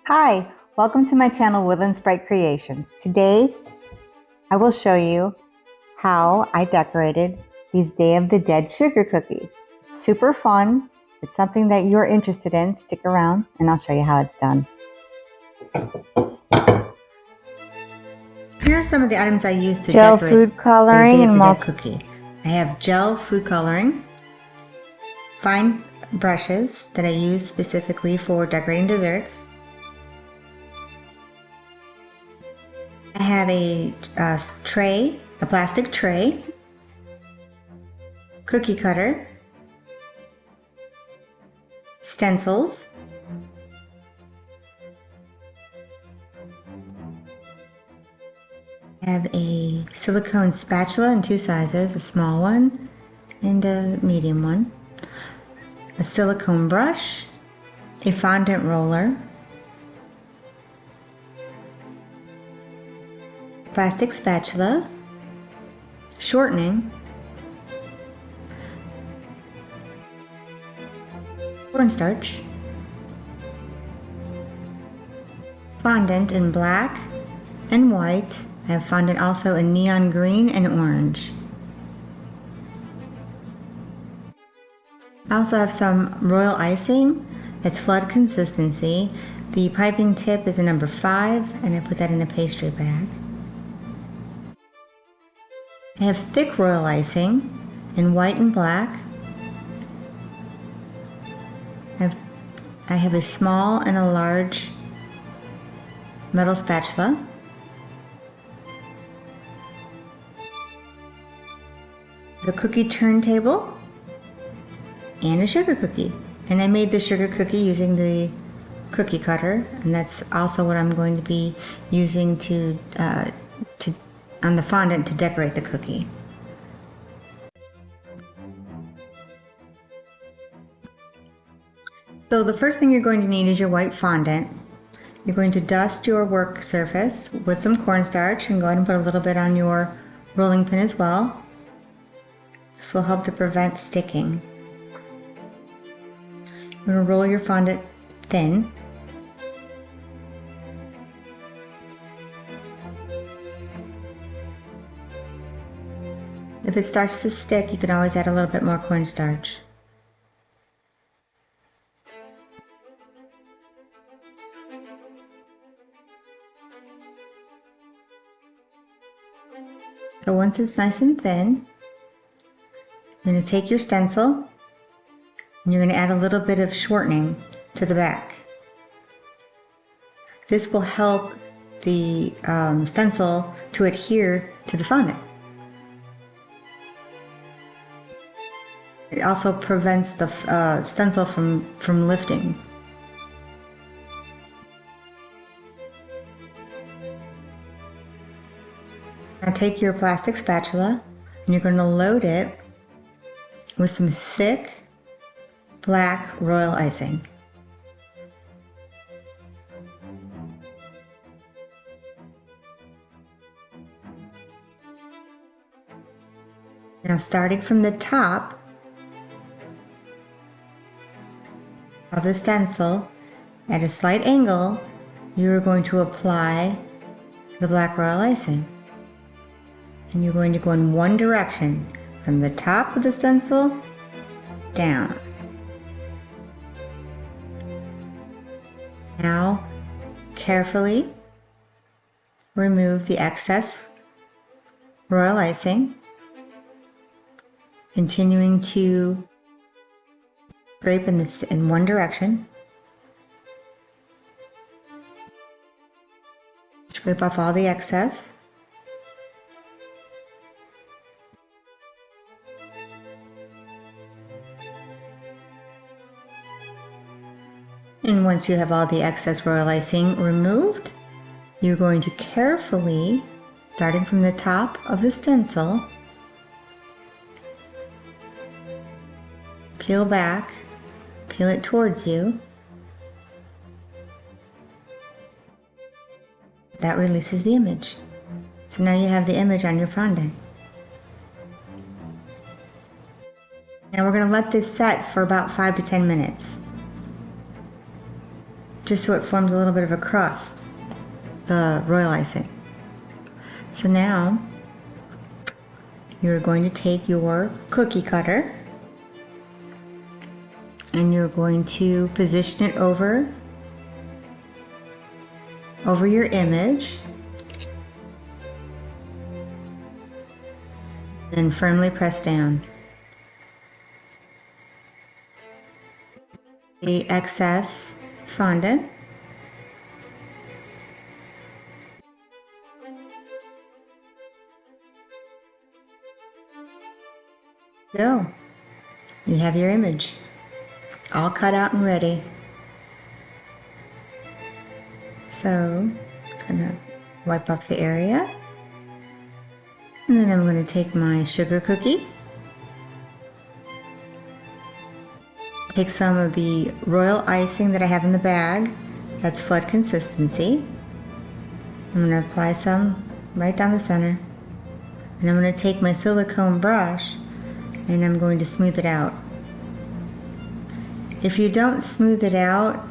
Hi, welcome to my channel Woodland Sprite Creations. Today I will show you how I decorated these Day of the Dead sugar cookies. Super fun. It's something that you're interested in. Stick around and I'll show you how it's done. Here are some of the items I used to Gel decorate food the coloring Day of and the Dead cookie. I have gel food coloring, fine brushes that I use specifically for decorating desserts. I have a tray, a plastic tray, cookie cutter, stencils, I have a silicone spatula in two sizes, a small one and a medium one, a silicone brush, a fondant roller, plastic spatula, shortening, cornstarch, fondant in black and white. I have fondant also in neon green and orange. I also have some royal icing that's flood consistency. The piping tip is a number 5 and I put that in a pastry bag. I have thick royal icing in white and black. I have a small and a large metal spatula. The cookie turntable and a sugar cookie. And I made the sugar cookie using the cookie cutter, and that's also what I'm going to be using on the fondant to decorate the cookie. So the first thing you're going to need is your white fondant. You're going to dust your work surface with some cornstarch and go ahead and put a little bit on your rolling pin as well. This will help to prevent sticking. You're going to roll your fondant thin. If it starts to stick, you can always add a little bit more cornstarch. So once it's nice and thin, you're going to take your stencil and you're going to add a little bit of shortening to the back. This will help the stencil to adhere to the fondant. It also prevents the stencil from lifting. Now take your plastic spatula and you're going to load it with some thick black royal icing. Now starting from the top of the stencil at a slight angle, you are going to apply the black royal icing. And you're going to go in one direction from the top of the stencil down. Now carefully remove the excess royal icing, continuing to scrape in one direction. Scrape off all the excess. And once you have all the excess royal icing removed, you're going to carefully, starting from the top of the stencil, peel back, peel it towards you. That releases the image. So now you have the image on your fondant. Now we're going to let this set for about 5 to 10 minutes. just so it forms a little bit of a crust, the royal icing. So now you're going to take your cookie cutter and you're going to position it over your image and firmly press down. The excess fondant. So, you have your image all cut out and ready. So, it's gonna wipe off the area. And then I'm going to take my sugar cookie, take some of the royal icing that I have in the bag, that's flood consistency. I'm going to apply some right down the center. And I'm going to take my silicone brush and I'm going to smooth it out. If you don't smooth it out,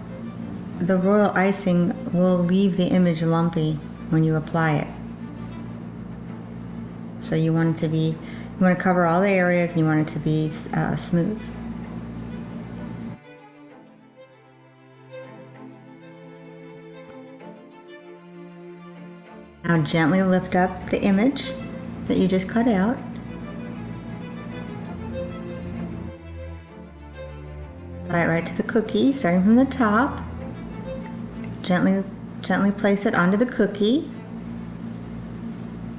the royal icing will leave the image lumpy when you apply it. So you want to cover all the areas and you want it to be smooth. Now gently lift up the image that you just cut out. Apply it right to the cookie, starting from the top. Gently place it onto the cookie.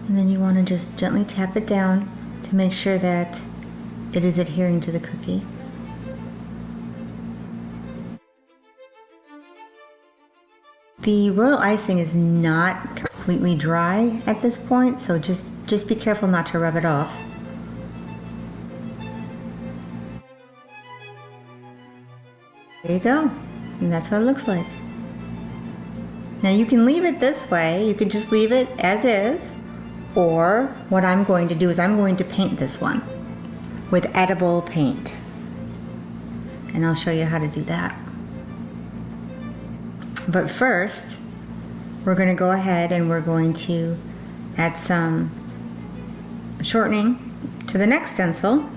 And then you want to just gently tap it down to make sure that it is adhering to the cookie. The royal icing is not completely dry at this point, so just be careful not to rub it off. There you go, and that's what it looks like. Now you can leave it this way, you could just leave it as is, or what I'm going to do is I'm going to paint this one with edible paint. And I'll show you how to do that. But first, we're going to go ahead and we're going to add some shortening to the next stencil.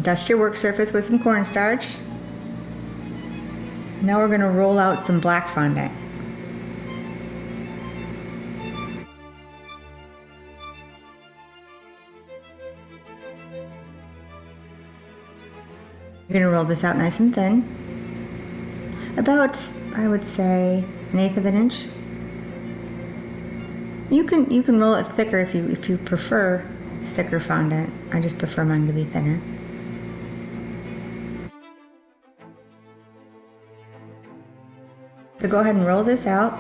Dust your work surface with some cornstarch. Now we're going to roll out some black fondant. You're going to roll this out nice and thin. About, I would say, 1/8 of an inch. You can roll it thicker if you prefer thicker fondant. I just prefer mine to be thinner. So go ahead and roll this out.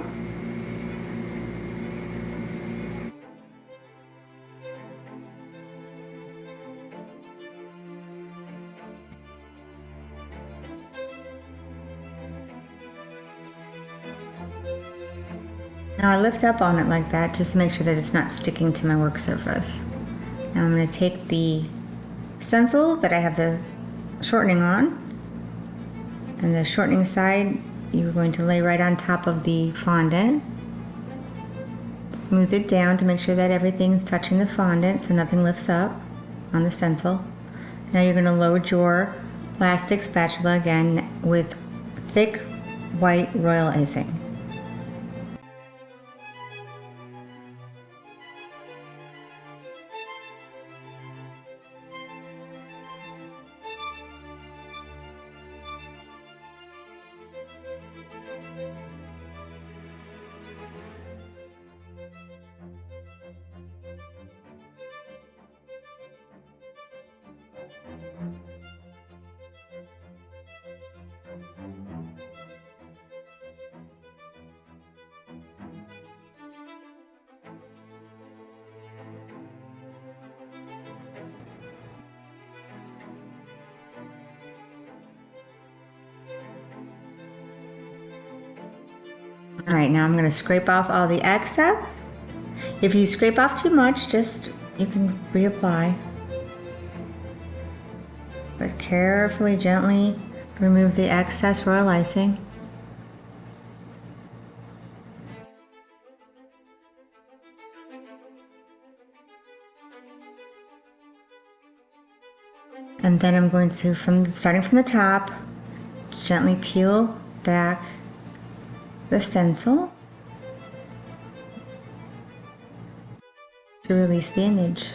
Now I lift up on it like that just to make sure that it's not sticking to my work surface. Now I'm going to take the stencil that I have the shortening on, and the shortening side you're going to lay right on top of the fondant. Smooth it down to make sure that everything's touching the fondant so nothing lifts up on the stencil. Now you're going to load your plastic spatula again with thick white royal icing. All right, now I'm going to scrape off all the excess. If you scrape off too much, you can reapply. But carefully, gently remove the excess royal icing. And then I'm going to, starting from the top, gently peel back the stencil to release the image.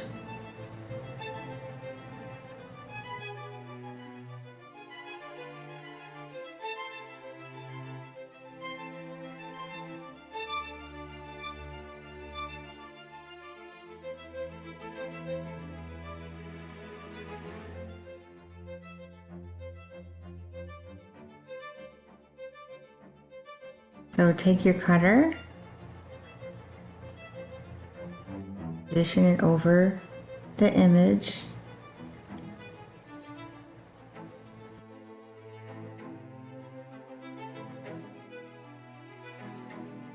So take your cutter, position it over the image,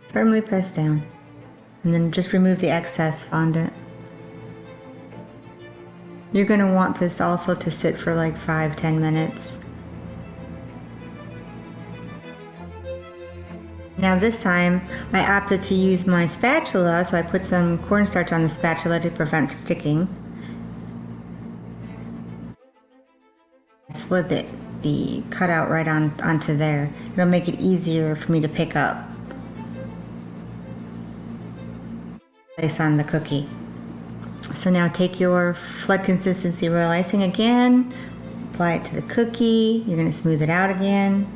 firmly press down, and then just remove the excess fondant. You're going to want this also to sit for like 5-10 minutes. Now this time I opted to use my spatula, so I put some cornstarch on the spatula to prevent sticking. I slid the cutout right onto there. It'll make it easier for me to pick up. Place on the cookie. So now take your flood consistency royal icing again, apply it to the cookie. You're going to smooth it out again.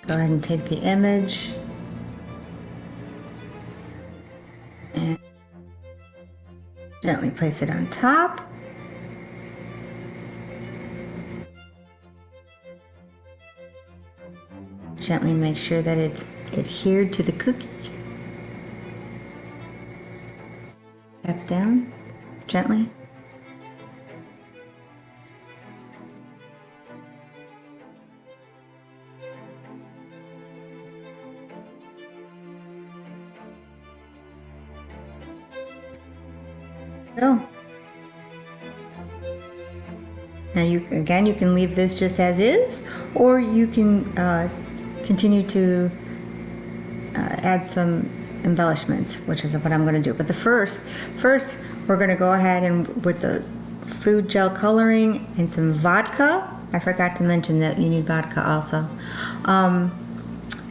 Go ahead and take the image and gently place it on top. Gently make sure that it's adhered to the cookie. Tap down gently. Go. Now you can leave this just as is, or you can continue to add some embellishments, which is what I'm going to do. But first we're going to go ahead and with the food gel coloring and some vodka. I forgot to mention that you need vodka also.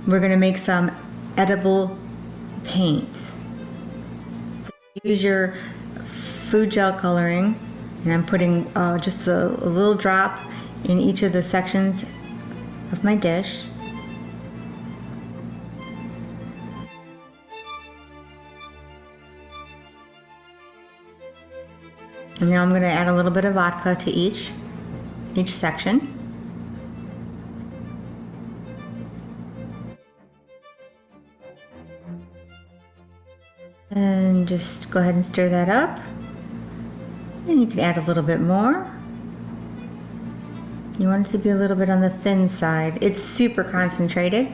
We're going to make some edible paint. So use your food gel coloring, and I'm putting just a little drop in each of the sections of my dish. And now I'm going to add a little bit of vodka to each section. And just go ahead and stir that up. And you can add a little bit more. You want it to be a little bit on the thin side. It's super concentrated.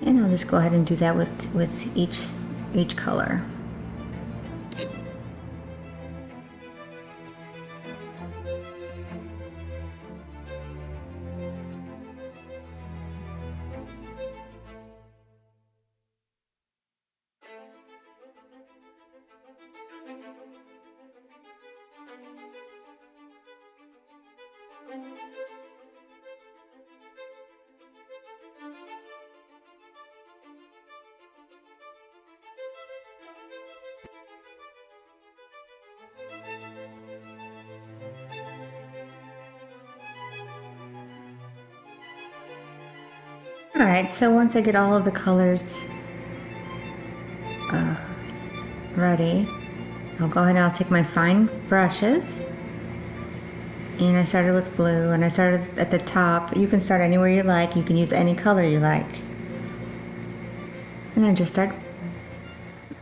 And I'll just go ahead and do that with each color. Alright, so once I get all of the colors ready, I'll go ahead and I'll take my fine brushes And I started with blue, and I started at the top. You can start anywhere you like. You can use any color you like. And I just start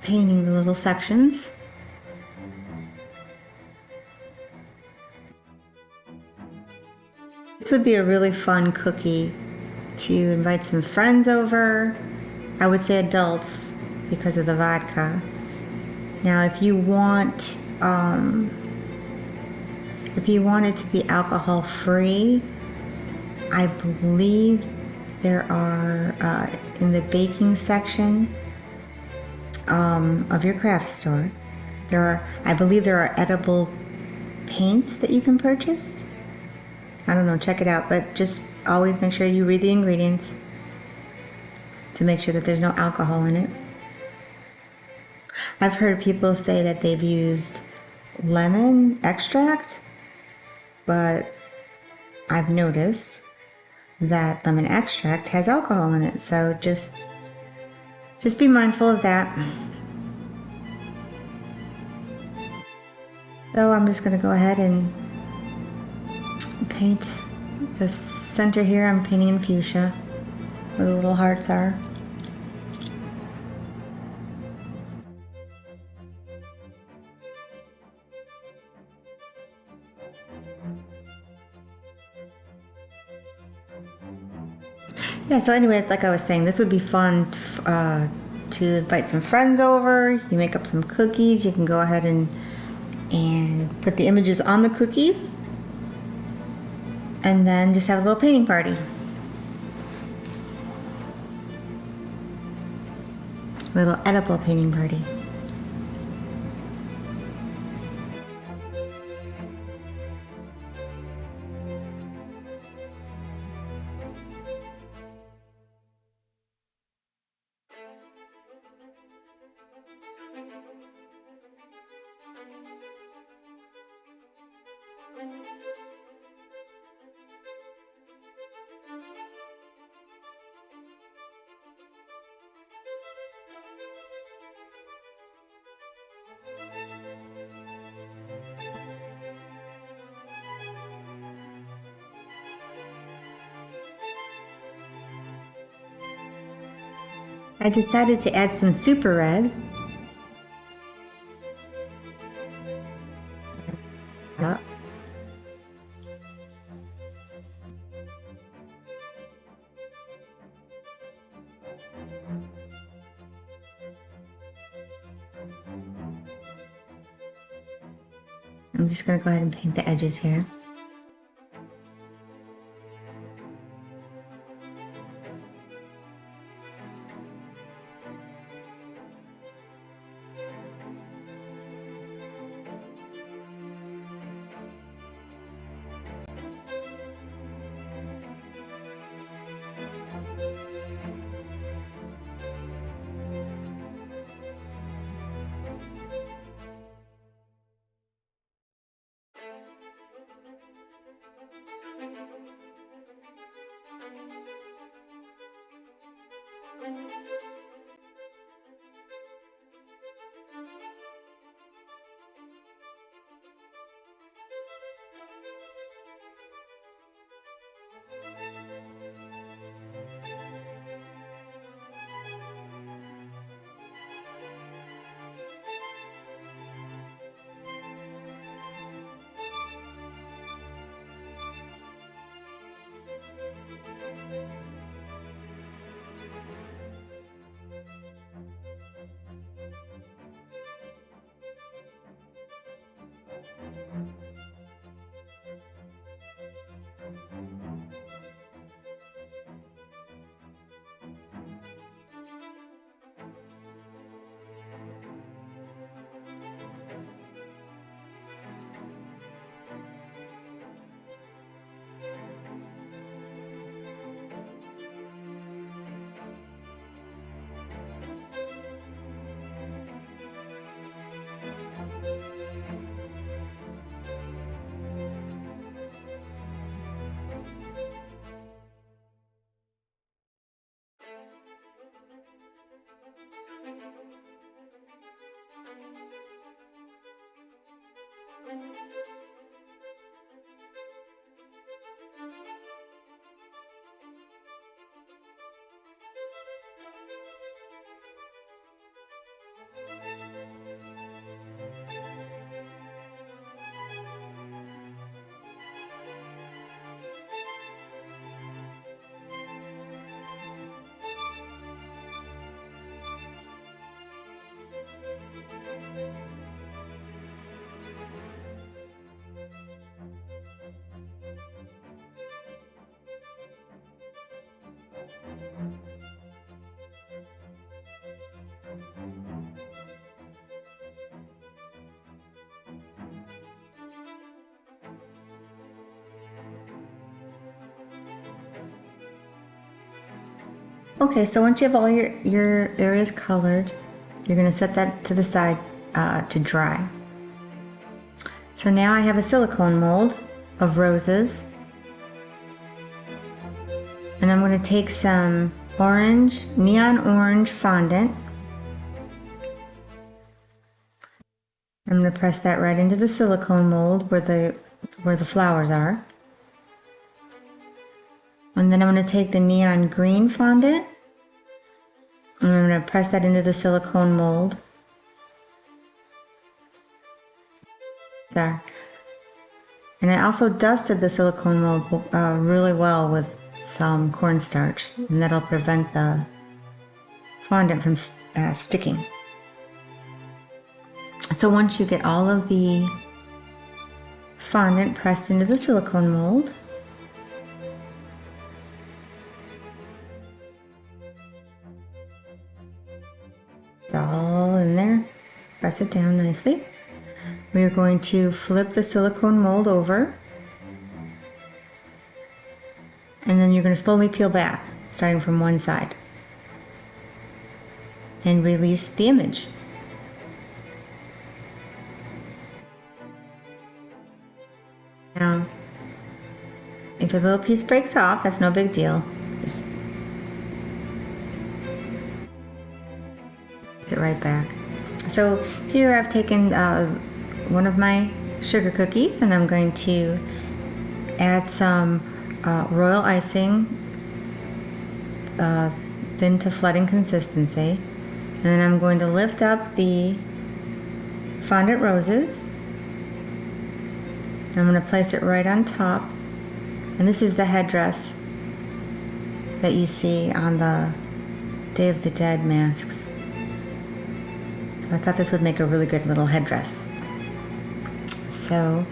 painting the little sections. This would be a really fun cookie to invite some friends over. I would say adults because of the vodka. Now, if you want it to be alcohol free, I believe there are in the baking section of your craft store, I believe there are edible paints that you can purchase. I don't know, check it out, but just always make sure you read the ingredients to make sure that there's no alcohol in it. I've heard people say that they've used lemon extract, but I've noticed that lemon extract has alcohol in it, so just be mindful of that. So I'm just going to go ahead and paint the center here. I'm painting in fuchsia where the little hearts are. Yeah, so anyway, like I was saying, this would be fun to invite some friends over. You make up some cookies. You can go ahead and put the images on the cookies, and then just have a little painting party. Little edible painting party. I decided to add some super red. I'm just going to go ahead and paint the edges here. Okay, so once you have all your areas colored, you're going to set that to the side to dry. So now I have a silicone mold of roses, and I'm going to take some orange, neon orange fondant. I'm going to press that right into the silicone mold where the flowers are. And then I'm going to take the neon green fondant, and I'm going to press that into the silicone mold. There. And I also dusted the silicone mold really well with some cornstarch, and that'll prevent the fondant from sticking. So once you get all of the fondant pressed into the silicone mold, all in there, press it down nicely. We are going to flip the silicone mold over, and then you're going to slowly peel back, starting from one side, and release the image. Now, if a little piece breaks off, that's no big deal. Just it right back. So here I've taken one of my sugar cookies, and I'm going to add some royal icing, thin to flooding consistency, and then I'm going to lift up the fondant roses. I'm going to place it right on top, and this is the headdress that you see on the Day of the Dead masks. I thought this would make a really good little headdress. So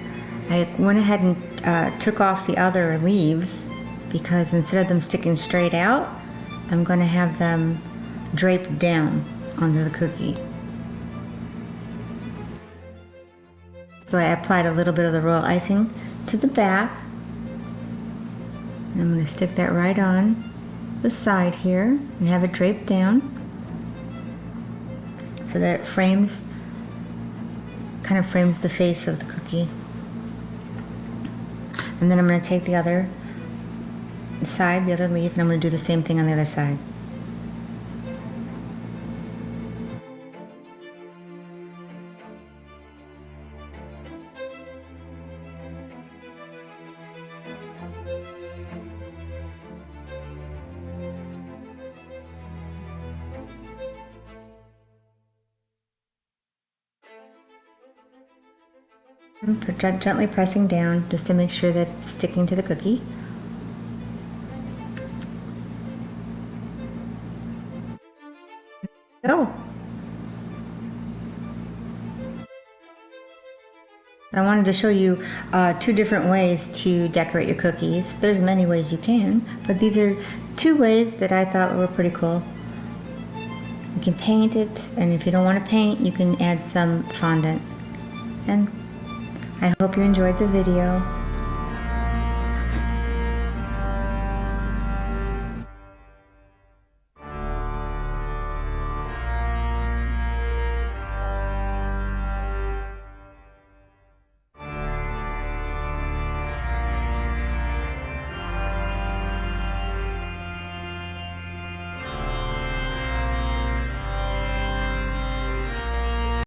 I went ahead and took off the other leaves, because instead of them sticking straight out, I'm going to have them draped down onto the cookie. So I applied a little bit of the royal icing to the back. And I'm going to stick that right on the side here and have it draped down, so that it kind of frames the face of the cookie. And then I'm going to take the other side, the other leaf, and I'm going to do the same thing on the other side. And gently pressing down just to make sure that it's sticking to the cookie. Go. I wanted to show you two different ways to decorate your cookies. There's many ways you can, but these are two ways that I thought were pretty cool. You can paint it, and if you don't want to paint, you can add some fondant. And I hope you enjoyed the video.